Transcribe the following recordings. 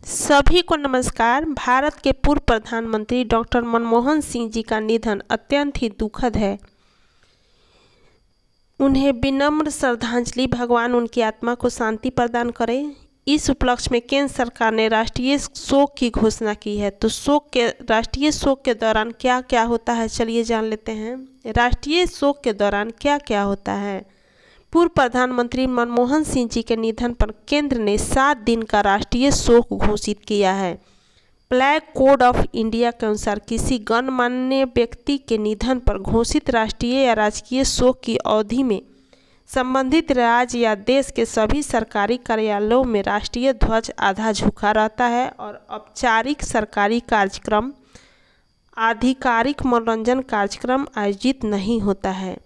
सभी को नमस्कार। भारत के पूर्व प्रधानमंत्री डॉक्टर मनमोहन सिंह जी का निधन अत्यंत ही दुखद है। उन्हें विनम्र श्रद्धांजलि। भगवान उनकी आत्मा को शांति प्रदान करे। इस उपलक्ष्य में केंद्र सरकार ने राष्ट्रीय शोक की घोषणा की है। तो राष्ट्रीय शोक के दौरान क्या क्या होता है, चलिए जान लेते हैं। राष्ट्रीय शोक के दौरान क्या क्या होता है। पूर्व प्रधानमंत्री मनमोहन सिंह जी के निधन पर केंद्र ने 7 दिन का राष्ट्रीय शोक घोषित किया है। ब्लैक कोड ऑफ इंडिया के अनुसार किसी गणमान्य व्यक्ति के निधन पर घोषित राष्ट्रीय या राजकीय शोक की अवधि में संबंधित राज्य या देश के सभी सरकारी कार्यालयों में राष्ट्रीय ध्वज आधा झुका रहता है और औपचारिक सरकारी कार्यक्रम, आधिकारिक मनोरंजन कार्यक्रम आयोजित नहीं होता है।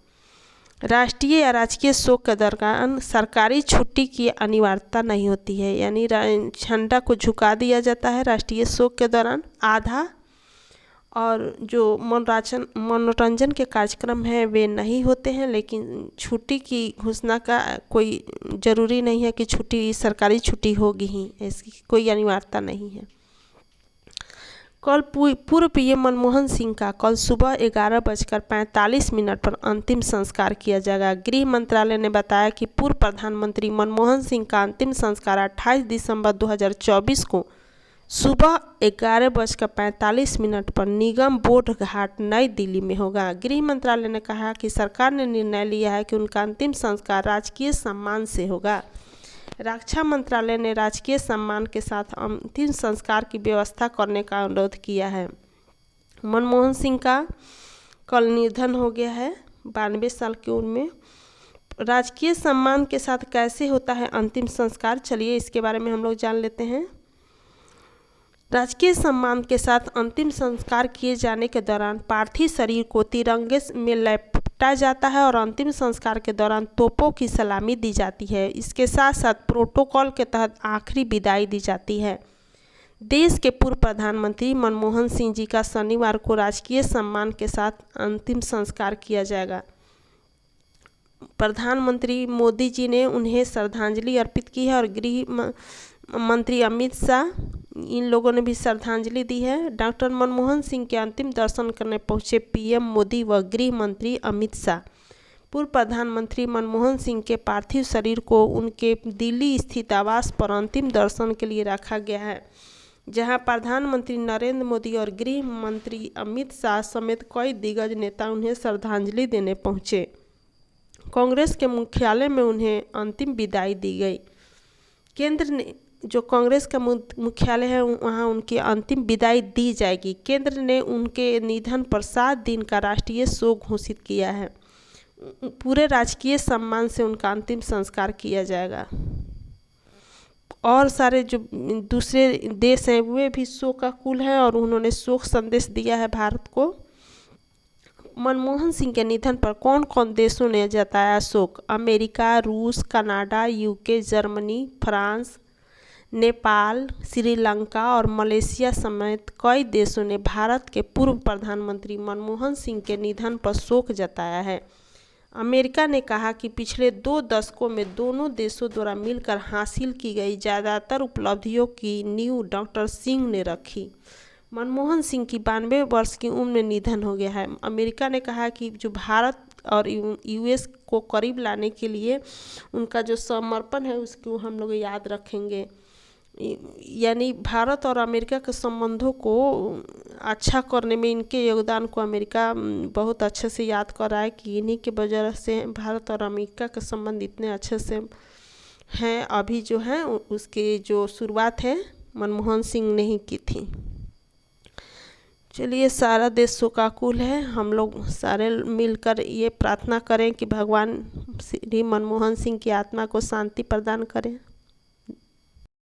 राष्ट्रीय या राजकीय शोक के दौरान सरकारी छुट्टी की अनिवार्यता नहीं होती है, यानी झंडा को झुका दिया जाता है राष्ट्रीय शोक के दौरान आधा, और जो मनोरंजन के कार्यक्रम हैं वे नहीं होते हैं। लेकिन छुट्टी की घोषणा का कोई ज़रूरी नहीं है कि छुट्टी सरकारी छुट्टी होगी ही, इसकी कोई अनिवार्यता नहीं है। कल पूर्व पीएम मनमोहन सिंह का कल सुबह 11:45 पर अंतिम संस्कार किया जाएगा। गृह मंत्रालय ने बताया कि पूर्व प्रधानमंत्री मनमोहन सिंह का अंतिम संस्कार 28 दिसंबर 2024 को सुबह 11:45 पर निगम बोध घाट नई दिल्ली में होगा। गृह मंत्रालय ने कहा कि सरकार ने निर्णय लिया है कि उनका अंतिम संस्कार राजकीय सम्मान से होगा। रक्षा मंत्रालय ने राजकीय सम्मान के साथ अंतिम संस्कार की व्यवस्था करने का अनुरोध किया है। मनमोहन सिंह का कल निधन हो गया है 92 साल की उम्र में। राजकीय सम्मान के साथ कैसे होता है अंतिम संस्कार, चलिए इसके बारे में हम लोग जान लेते हैं। राजकीय सम्मान के साथ अंतिम संस्कार किए जाने के दौरान पार्थिव शरीर को तिरंगे में लपेटा जाता है और अंतिम संस्कार के दौरान तोपों की सलामी दी जाती है। इसके साथ साथ प्रोटोकॉल के तहत आखिरी विदाई दी जाती है। देश के पूर्व प्रधानमंत्री मनमोहन सिंह जी का शनिवार को राजकीय सम्मान के साथ अंतिम संस्कार किया जाएगा। प्रधानमंत्री मोदी जी ने उन्हें श्रद्धांजलि अर्पित की है और गृह मंत्री अमित शाह, इन लोगों ने भी श्रद्धांजलि दी है। डॉक्टर मनमोहन सिंह के अंतिम दर्शन करने पहुंचे पीएम मोदी व गृह मंत्री अमित शाह। पूर्व प्रधानमंत्री मनमोहन सिंह के पार्थिव शरीर को उनके दिल्ली स्थित आवास पर अंतिम दर्शन के लिए रखा गया है, जहां प्रधानमंत्री नरेंद्र मोदी और गृह मंत्री अमित शाह समेत कई दिग्गज नेता उन्हें श्रद्धांजलि देने पहुंचे। कांग्रेस के मुख्यालय में उन्हें अंतिम विदाई दी गई। केंद्र ने जो कांग्रेस का मुख्यालय है वहाँ उनकी अंतिम विदाई दी जाएगी। केंद्र ने उनके निधन पर 7 दिन का राष्ट्रीय शोक घोषित किया है। पूरे राजकीय सम्मान से उनका अंतिम संस्कार किया जाएगा। और सारे जो दूसरे देश हैं वे भी शोकाकुल हैं और उन्होंने शोक संदेश दिया है भारत को। मनमोहन सिंह के निधन पर कौन कौन देशों ने जताया शोक। अमेरिका, रूस, Canada, UK, Germany, France, Nepal, Sri Lanka और मलेशिया समेत कई देशों ने भारत के पूर्व प्रधानमंत्री मनमोहन सिंह के निधन पर शोक जताया है। अमेरिका ने कहा कि पिछले 2 दशकों में दोनों देशों द्वारा मिलकर हासिल की गई ज़्यादातर उपलब्धियों की नींव डॉक्टर सिंह ने रखी। मनमोहन सिंह की 92 वर्ष की उम्र में निधन हो गया है। अमेरिका ने कहा कि जो भारत और यूएस को करीब लाने के लिए उनका जो समर्पण है उसको हम लोग याद रखेंगे। यानी भारत और अमेरिका के संबंधों को अच्छा करने में इनके योगदान को अमेरिका बहुत अच्छे से याद कर रहा है कि इन्हीं के वजह से भारत और अमेरिका के संबंध इतने अच्छे से हैं अभी जो हैं, उसकी जो शुरुआत है मनमोहन सिंह ने ही की थी। चलिए, सारा देश शोकाकुल है। हम लोग सारे मिलकर ये प्रार्थना करें कि भगवान श्री मनमोहन सिंह की आत्मा को शांति प्रदान करें।